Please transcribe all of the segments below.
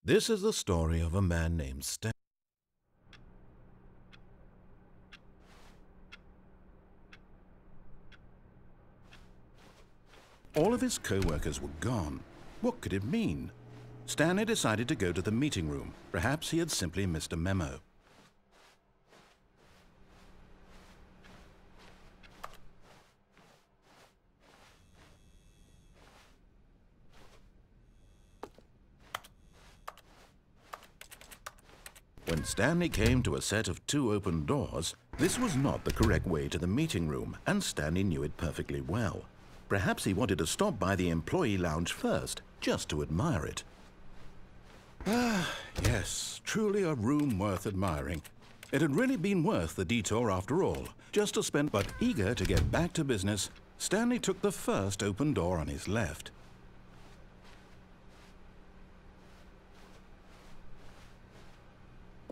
This is the story of a man named Stanley. All of his co-workers were gone. What could it mean? Stanley decided to go to the meeting room. Perhaps he had simply missed a memo. When Stanley came to a set of 2 open doors, this was not the correct way to the meeting room, and Stanley knew it perfectly well. Perhaps he wanted to stop by the employee lounge first, just to admire it. Ah, yes, truly a room worth admiring. It had really been worth the detour after all, just to spend. But eager to get back to business, Stanley took the first open door on his left.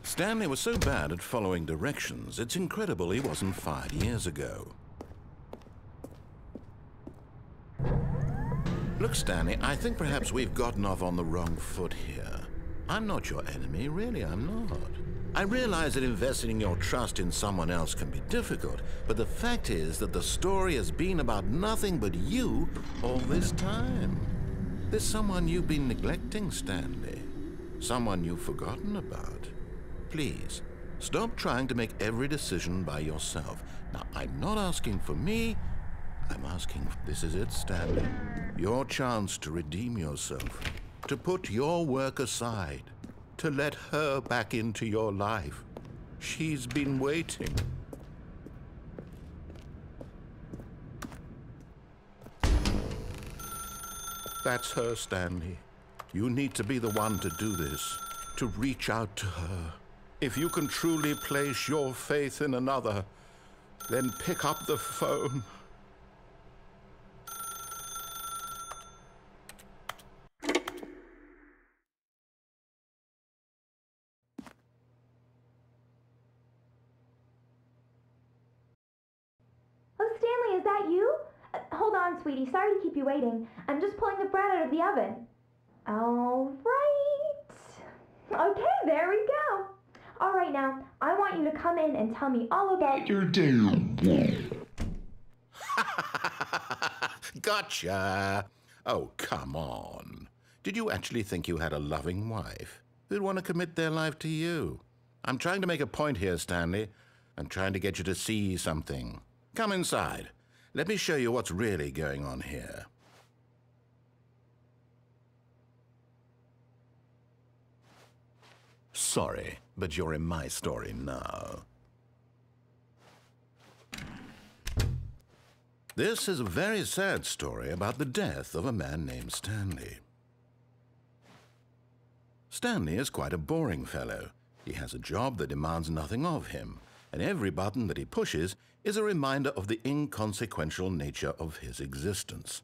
Stanley was so bad at following directions, it's incredible he wasn't fired years ago. Look, Stanley, I think perhaps we've gotten off on the wrong foot here. I'm not your enemy, really, I'm not. I realize that investing your trust in someone else can be difficult, but the fact is that the story has been about nothing but you all this time. There's someone you've been neglecting, Stanley. Someone you've forgotten about. Please, stop trying to make every decision by yourself. Now, I'm not asking for me. I'm asking, this is it, Stanley. Your chance to redeem yourself, to put your work aside, to let her back into your life. She's been waiting. That's her, Stanley. You need to be the one to do this, to reach out to her. If you can truly place your faith in another, then pick up the phone. Oh, Stanley, is that you? Hold on, sweetie. Sorry to keep you waiting. I'm just pulling the bread out of the oven. All right. Okay, there we go. All right, now, I want you to come in and tell me all about your day. Gotcha. Oh, come on. Did you actually think you had a loving wife who'd want to commit their life to you? I'm trying to make a point here, Stanley. I'm trying to get you to see something. Come inside. Let me show you what's really going on here. Sorry, but you're in my story now. This is a very sad story about the death of a man named Stanley. Stanley is quite a boring fellow. He has a job that demands nothing of him, and every button that he pushes is a reminder of the inconsequential nature of his existence.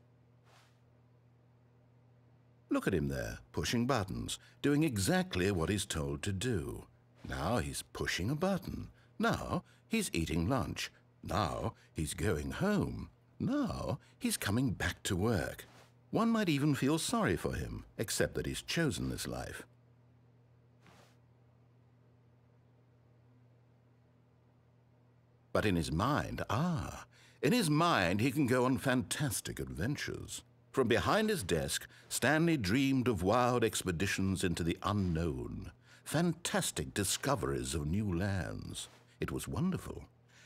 Look at him there, pushing buttons, doing exactly what he's told to do. Now he's pushing a button. Now he's eating lunch. Now he's going home. Now he's coming back to work. One might even feel sorry for him, except that he's chosen this life. But in his mind, he can go on fantastic adventures. From behind his desk, Stanley dreamed of wild expeditions into the unknown, fantastic discoveries of new lands. It was wonderful,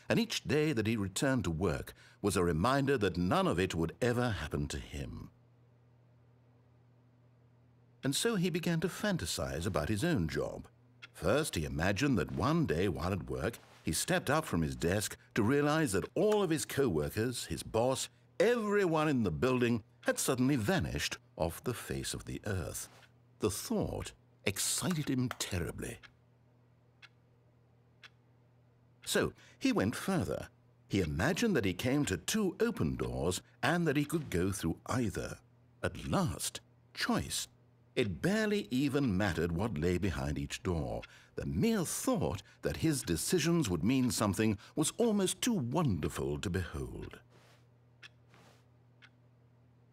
and each day that he returned to work was a reminder that none of it would ever happen to him. And so he began to fantasize about his own job. First, he imagined that one day while at work, he stepped up from his desk to realize that all of his co-workers, his boss, everyone in the building had suddenly vanished off the face of the earth. The thought excited him terribly. So he went further. He imagined that he came to 2 open doors and that he could go through either. At last, choice. It barely even mattered what lay behind each door. The mere thought that his decisions would mean something was almost too wonderful to behold.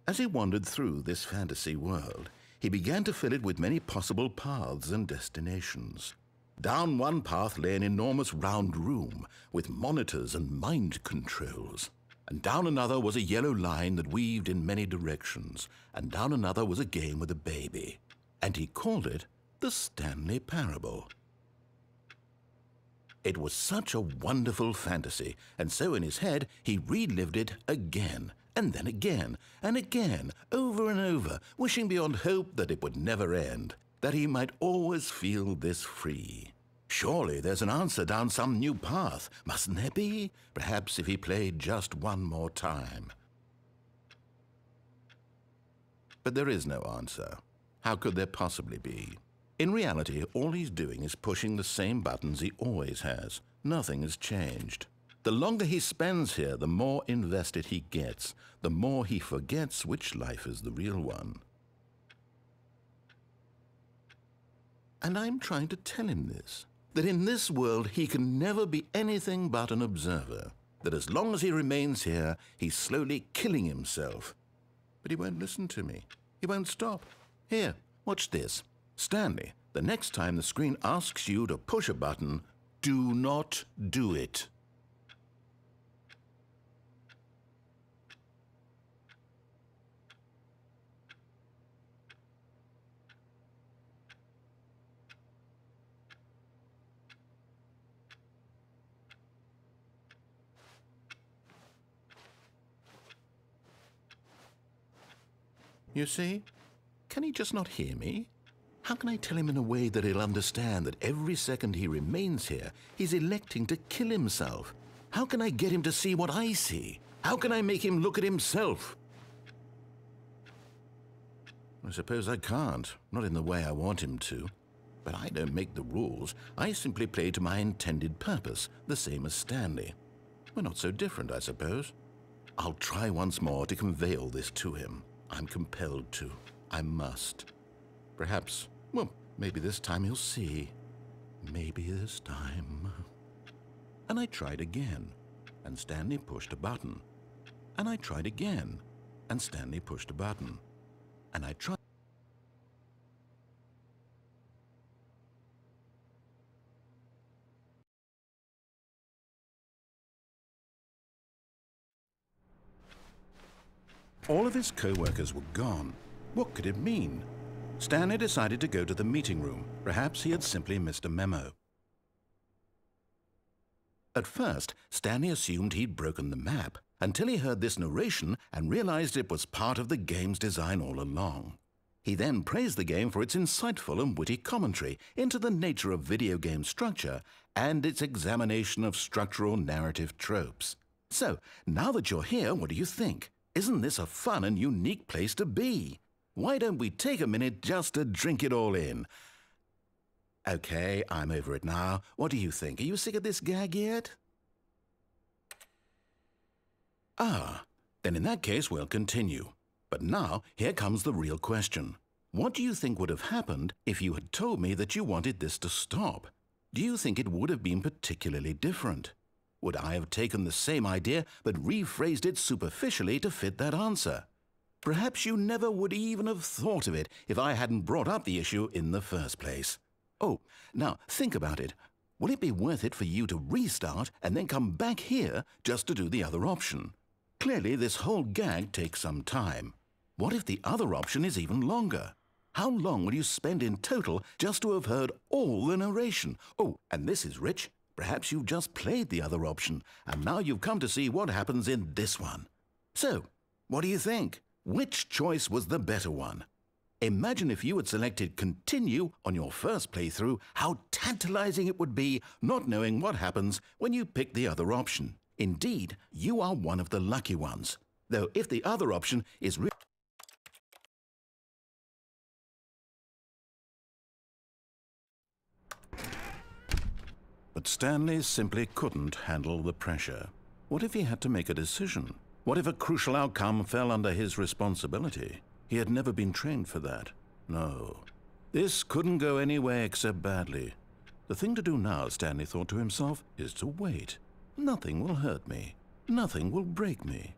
As he wandered through this fantasy world, he began to fill it with many possible paths and destinations. Down one path lay an enormous round room with monitors and mind controls. And down another was a yellow line that weaved in many directions. And down another was a game with a baby. And he called it the Stanley Parable. It was such a wonderful fantasy, and so in his head he relived it again, and then again, and again, over and over, wishing beyond hope that it would never end, that he might always feel this free. Surely there's an answer down some new path, mustn't there be? Perhaps if he played just one more time. But there is no answer. How could there possibly be? In reality, all he's doing is pushing the same buttons he always has. Nothing has changed. The longer he spends here, the more invested he gets, the more he forgets which life is the real one. And I'm trying to tell him this, that in this world he can never be anything but an observer, that as long as he remains here, he's slowly killing himself. But he won't listen to me. He won't stop. Here, watch this. Stanley, the next time the screen asks you to push a button, do not do it. You see? Can he just not hear me? How can I tell him in a way that he'll understand that every second he remains here, he's electing to kill himself? How can I get him to see what I see? How can I make him look at himself? I suppose I can't, not in the way I want him to. But I don't make the rules. I simply play to my intended purpose, the same as Stanley. We're not so different, I suppose. I'll try once more to convey all this to him. I'm compelled to. I must. Perhaps, well, maybe this time he'll see. Maybe this time. And I tried again, and Stanley pushed a button. And I tried again, and Stanley pushed a button. And I tried. All of his co-workers were gone. What could it mean? Stanley decided to go to the meeting room. Perhaps he had simply missed a memo. At first, Stanley assumed he'd broken the map, until he heard this narration and realized it was part of the game's design all along. He then praised the game for its insightful and witty commentary into the nature of video game structure and its examination of structural narrative tropes. So, now that you're here, what do you think? Isn't this a fun and unique place to be? Why don't we take a minute just to drink it all in? Okay, I'm over it now. What do you think? Are you sick of this gag yet? Ah, then in that case we'll continue. But now, here comes the real question. What do you think would have happened if you had told me that you wanted this to stop? Do you think it would have been particularly different? Would I have taken the same idea but rephrased it superficially to fit that answer? Perhaps you never would even have thought of it if I hadn't brought up the issue in the first place. Oh, now think about it. Will it be worth it for you to restart and then come back here just to do the other option? Clearly, this whole gag takes some time. What if the other option is even longer? How long will you spend in total just to have heard all the narration? Oh, and this is rich. Perhaps you've just played the other option, and now you've come to see what happens in this one. So, what do you think? Which choice was the better one? Imagine if you had selected Continue on your first playthrough, how tantalizing it would be not knowing what happens when you pick the other option. Indeed, you are one of the lucky ones. Though if the other option is But Stanley simply couldn't handle the pressure. What if he had to make a decision? What if a crucial outcome fell under his responsibility? He had never been trained for that. No. This couldn't go any way except badly. The thing to do now, Stanley thought to himself, is to wait. Nothing will hurt me. Nothing will break me.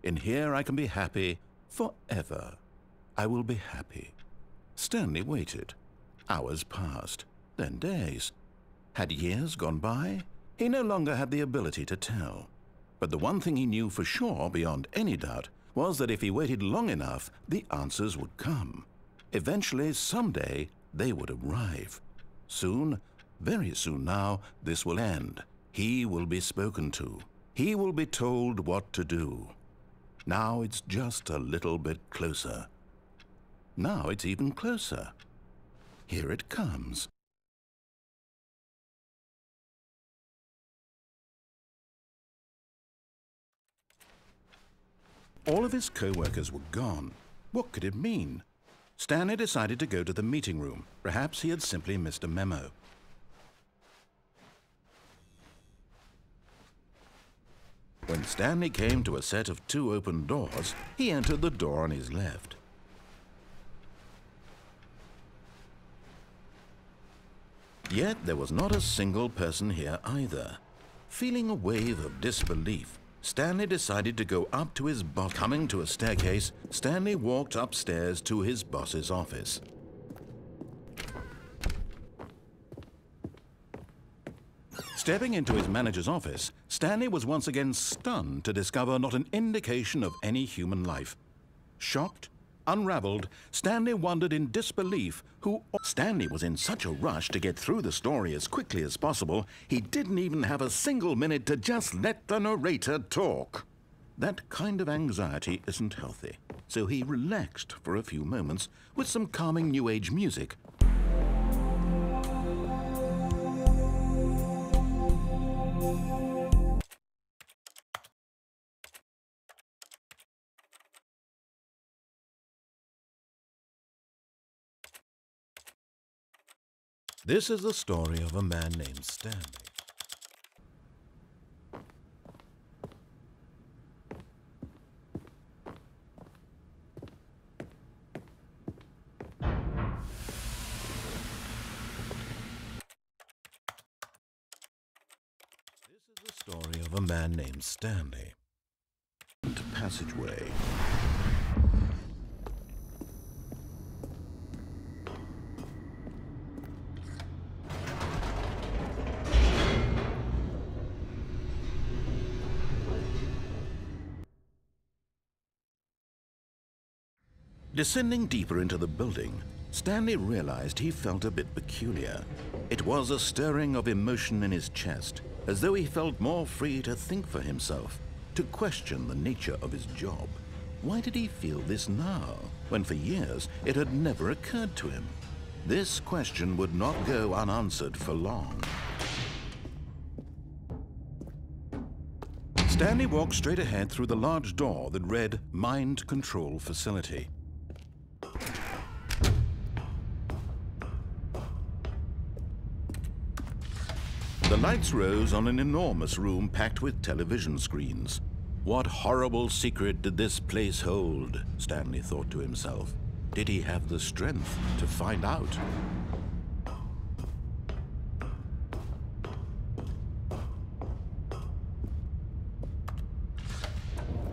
In here I can be happy forever. I will be happy. Stanley waited. Hours passed, then days. Had years gone by? He no longer had the ability to tell. But the one thing he knew for sure, beyond any doubt, was that if he waited long enough, the answers would come. Eventually, someday, they would arrive. Soon, very soon now, this will end. He will be spoken to. He will be told what to do. Now it's just a little bit closer. Now it's even closer. Here it comes. All of his co-workers were gone. What could it mean? Stanley decided to go to the meeting room. Perhaps he had simply missed a memo. When Stanley came to a set of 2 open doors, he entered the door on his left. Yet there was not a single person here either. Feeling a wave of disbelief, Stanley decided to go up to his boss. Coming to a staircase, Stanley walked upstairs to his boss's office. Stepping into his manager's office, Stanley was once again stunned to discover not an indication of any human life. Shocked, unraveled, Stanley wondered in disbelief who... Stanley was in such a rush to get through the story as quickly as possible, he didn't even have a single minute to just let the narrator talk. That kind of anxiety isn't healthy, so he relaxed for a few moments with some calming New Age music. This is the story of a man named Stanley. This is the story of a man named Stanley. Passageway. Descending deeper into the building, Stanley realized he felt a bit peculiar. It was a stirring of emotion in his chest, as though he felt more free to think for himself, to question the nature of his job. Why did he feel this now, when for years it had never occurred to him? This question would not go unanswered for long. Stanley walked straight ahead through the large door that read Mind Control Facility. The lights rose on an enormous room packed with television screens. What horrible secret did this place hold? Stanley thought to himself. Did he have the strength to find out?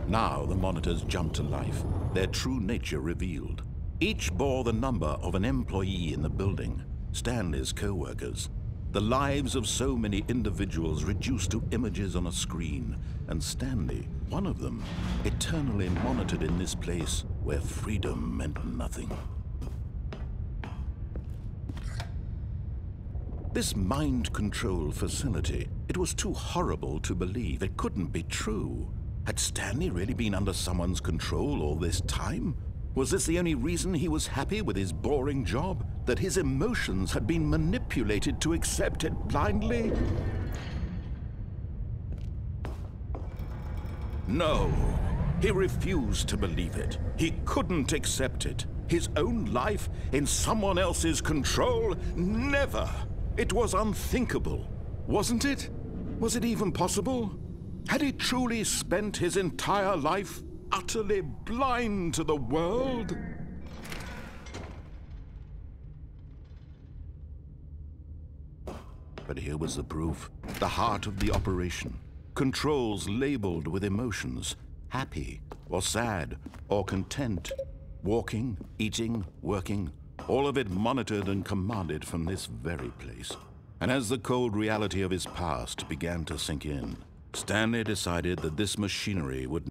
Now the monitors jumped to life, their true nature revealed. Each bore the number of an employee in the building, Stanley's co-workers. The lives of so many individuals reduced to images on a screen, and Stanley, one of them, eternally monitored in this place where freedom meant nothing. This mind control facility, it was too horrible to believe. It couldn't be true. Had Stanley really been under someone's control all this time? Was this the only reason he was happy with his boring job? That his emotions had been manipulated to accept it blindly? No, he refused to believe it. He couldn't accept it. His own life in someone else's control? Never! It was unthinkable, wasn't it? Was it even possible? Had he truly spent his entire life utterly blind to the world? But here was the proof, the heart of the operation. Controls labeled with emotions, happy or sad or content, walking, eating, working, all of it monitored and commanded from this very place. And as the cold reality of his past began to sink in, Stanley decided that this machinery would...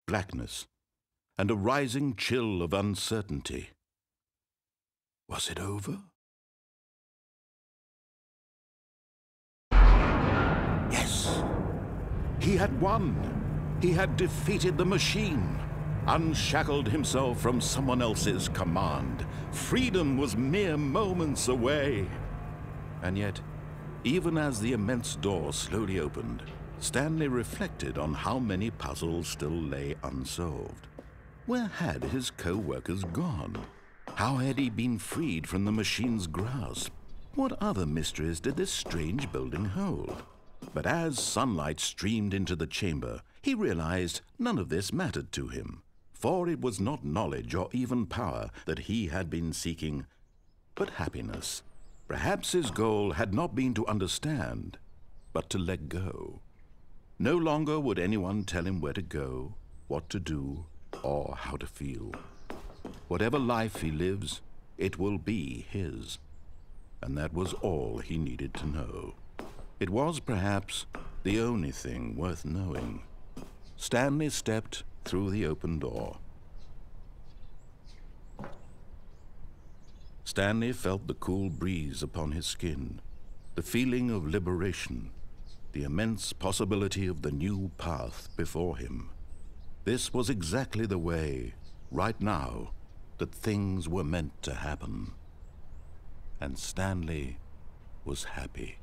blackness, and a rising chill of uncertainty. Was it over? Yes! He had won! He had defeated the machine, unshackled himself from someone else's command. Freedom was mere moments away. And yet, even as the immense door slowly opened, Stanley reflected on how many puzzles still lay unsolved. Where had his co-workers gone? How had he been freed from the machine's grasp? What other mysteries did this strange building hold? But as sunlight streamed into the chamber, he realized none of this mattered to him, for it was not knowledge or even power that he had been seeking, but happiness. Perhaps his goal had not been to understand, but to let go. No longer would anyone tell him where to go, what to do, or how to feel. Whatever life he lives, it will be his. And that was all he needed to know. It was perhaps the only thing worth knowing. Stanley stepped through the open door. Stanley felt the cool breeze upon his skin, the feeling of liberation, the immense possibility of the new path before him. This was exactly the way, right now, that things were meant to happen. And Stanley was happy.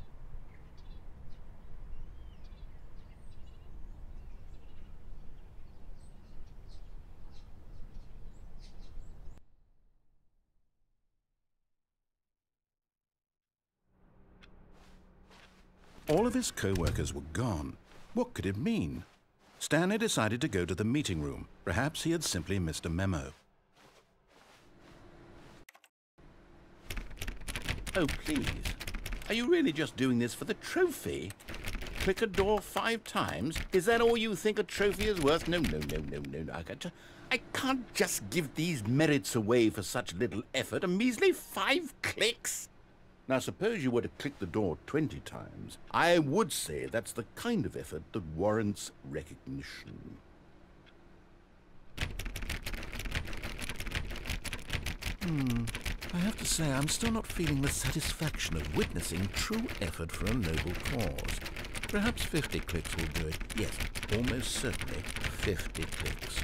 All of his co-workers were gone. What could it mean? Stanley decided to go to the meeting room. Perhaps he had simply missed a memo. Oh, please. Are you really just doing this for the trophy? Click a door 5 times? Is that all you think a trophy is worth? No. I can't just give these merits away for such little effort. A measly 5 clicks? Now, suppose you were to click the door 20 times. I would say that's the kind of effort that warrants recognition. I have to say, I'm still not feeling the satisfaction of witnessing true effort for a noble cause. Perhaps 50 clicks will do it. Yes, almost certainly 50 clicks.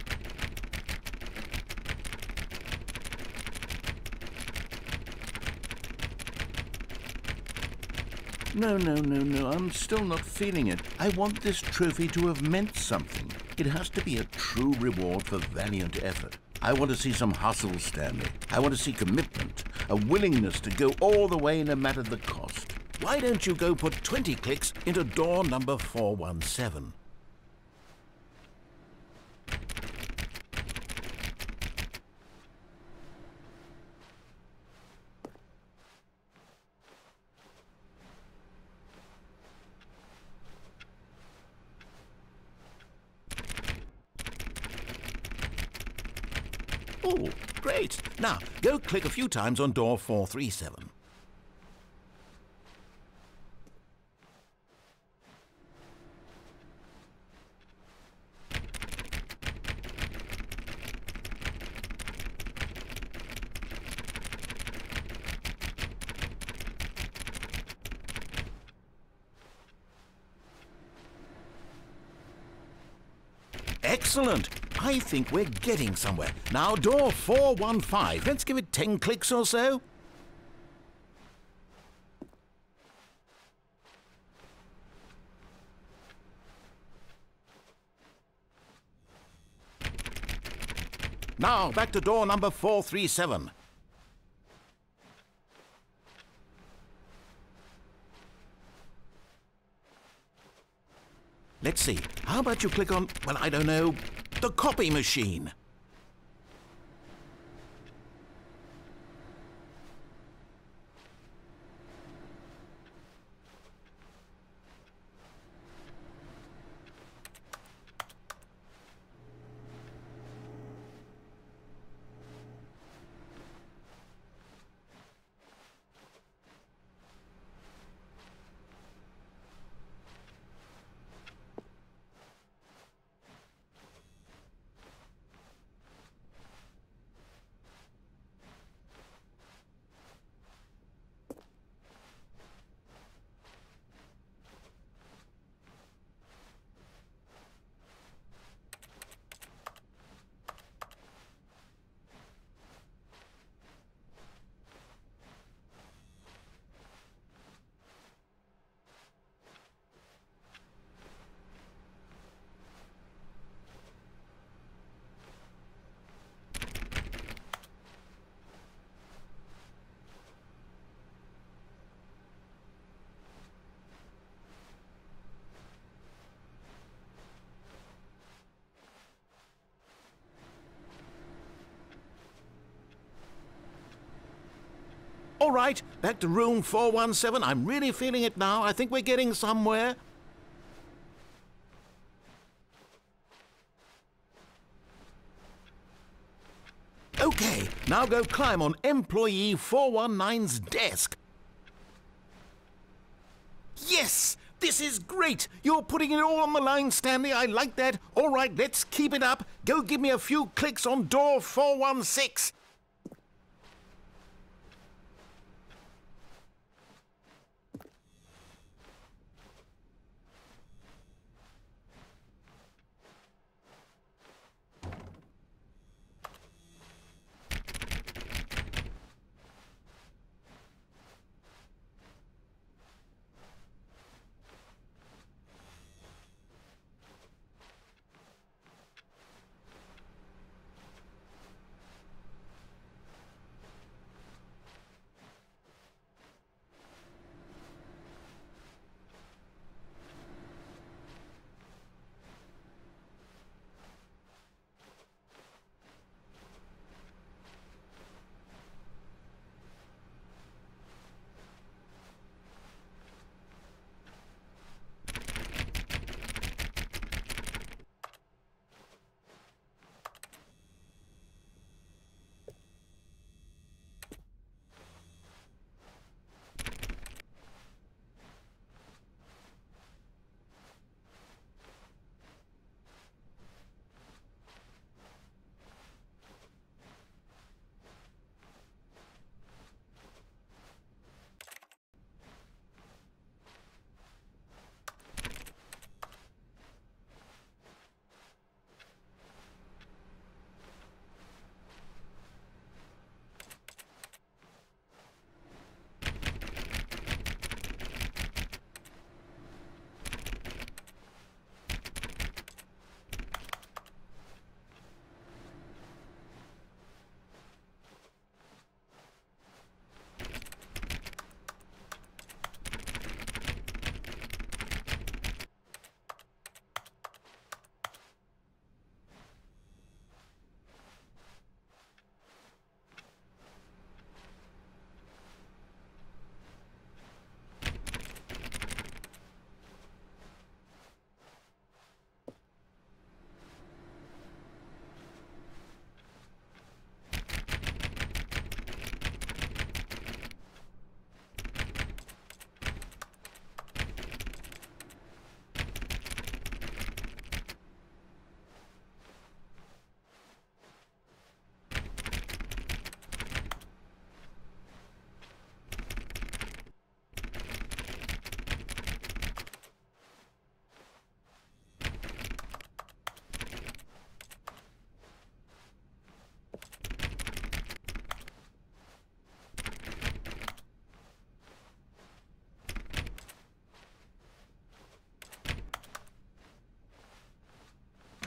No, I'm still not feeling it. I want this trophy to have meant something. It has to be a true reward for valiant effort. I want to see some hustle, Stanley. I want to see commitment, a willingness to go all the way no matter the cost. Why don't you go put 20 clicks into door number 417? Oh, great. Now, go click a few times on door 437. Excellent. I think we're getting somewhere. Now, door 415. Let's give it 10 clicks or so. Now, back to door number 437. Let's see. How about you click on, well, I don't know, the copy machine? All right, back to room 417. I'm really feeling it now. I think we're getting somewhere. Okay, now go climb on employee 419's desk. Yes! This is great! You're putting it all on the line, Stanley. I like that. All right, let's keep it up. Go give me a few clicks on door 416.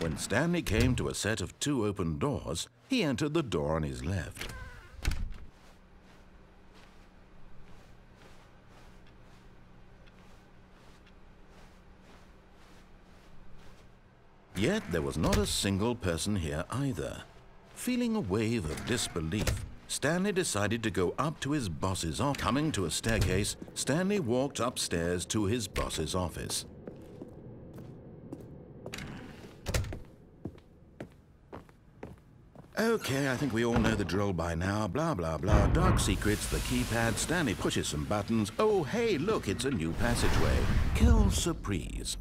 When Stanley came to a set of 2 open doors, he entered the door on his left. Yet there was not a single person here either. Feeling a wave of disbelief, Stanley decided to go up to his boss's office. Coming to a staircase, Stanley walked upstairs to his boss's office. Okay, I think we all know the drill by now. Blah, blah, blah. Dark secrets, the keypad. Stanley pushes some buttons. Oh, hey, look, it's a new passageway. Kill surprise.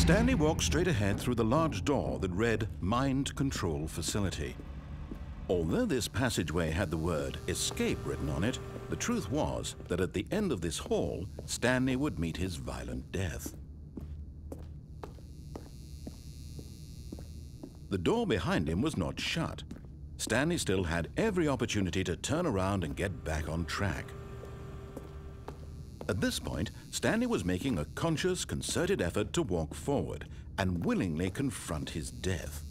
Stanley walked straight ahead through the large door that read Mind Control Facility. Although this passageway had the word escape written on it, the truth was that at the end of this hall, Stanley would meet his violent death. The door behind him was not shut. Stanley still had every opportunity to turn around and get back on track. At this point, Stanley was making a conscious, concerted effort to walk forward and willingly confront his death.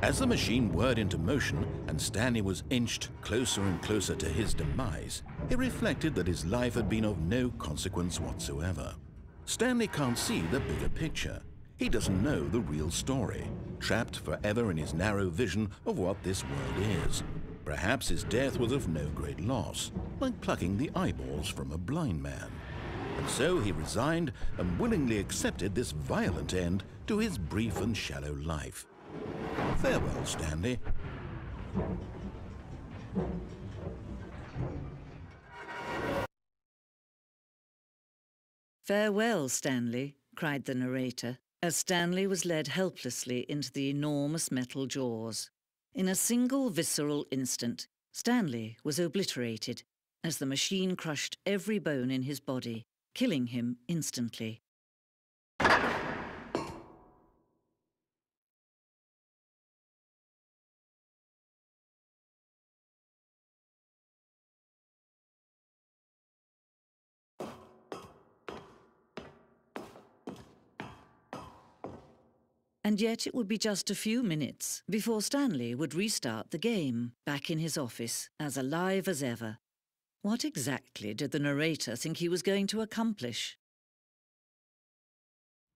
As the machine whirred into motion and Stanley was inched closer and closer to his demise, he reflected that his life had been of no consequence whatsoever. Stanley can't see the bigger picture. He doesn't know the real story, trapped forever in his narrow vision of what this world is. Perhaps his death was of no great loss, like plucking the eyeballs from a blind man. And so he resigned and willingly accepted this violent end to his brief and shallow life. Farewell, Stanley. "Farewell, Stanley," cried the narrator, as Stanley was led helplessly into the enormous metal jaws. In a single visceral instant, Stanley was obliterated as the machine crushed every bone in his body, killing him instantly. And yet it would be just a few minutes before Stanley would restart the game, back in his office, as alive as ever. What exactly did the narrator think he was going to accomplish?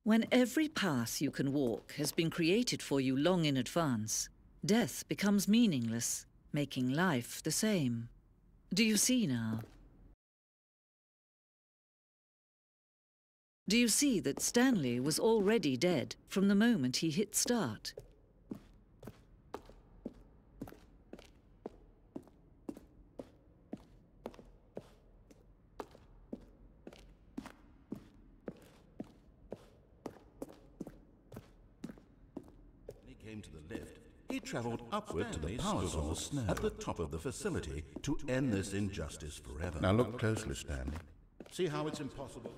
When every path you can walk has been created for you long in advance, death becomes meaningless, making life the same. Do you see now? Do you see that Stanley was already dead from the moment he hit start? He came to the lift. He traveled upward to the power source at the top of the facility to end this injustice forever. Now look closely, Stanley. See how it's impossible?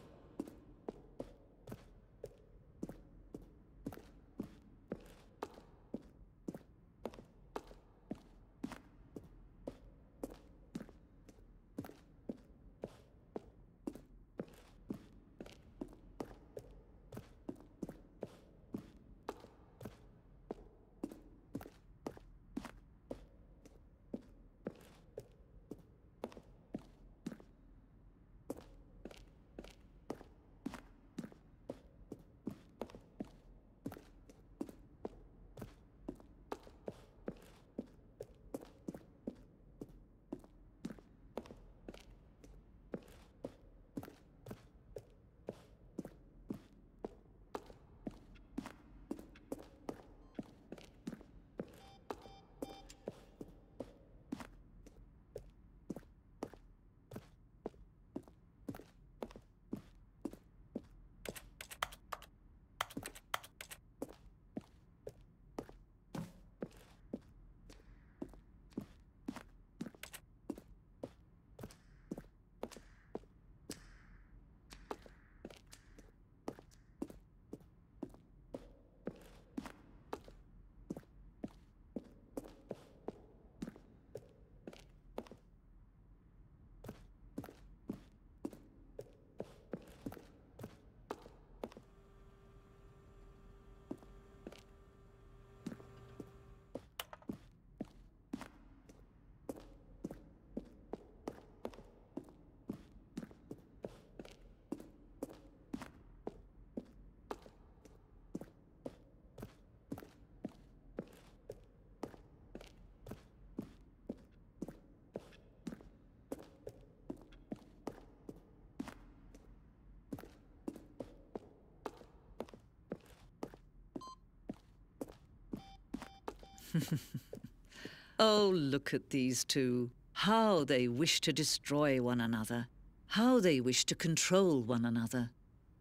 Oh, look at these two. How they wish to destroy one another. How they wish to control one another.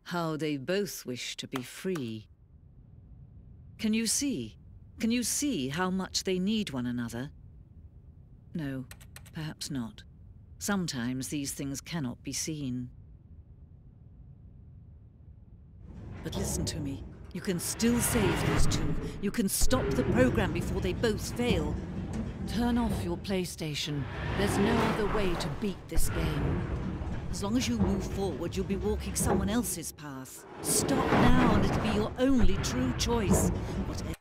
How they both wish to be free. Can you see? Can you see how much they need one another? No, perhaps not. Sometimes these things cannot be seen. But listen to me. You can still save these two. You can stop the program before they both fail. Turn off your PlayStation. There's no other way to beat this game. As long as you move forward, you'll be walking someone else's path. Stop now and it'll be your only true choice. Whatever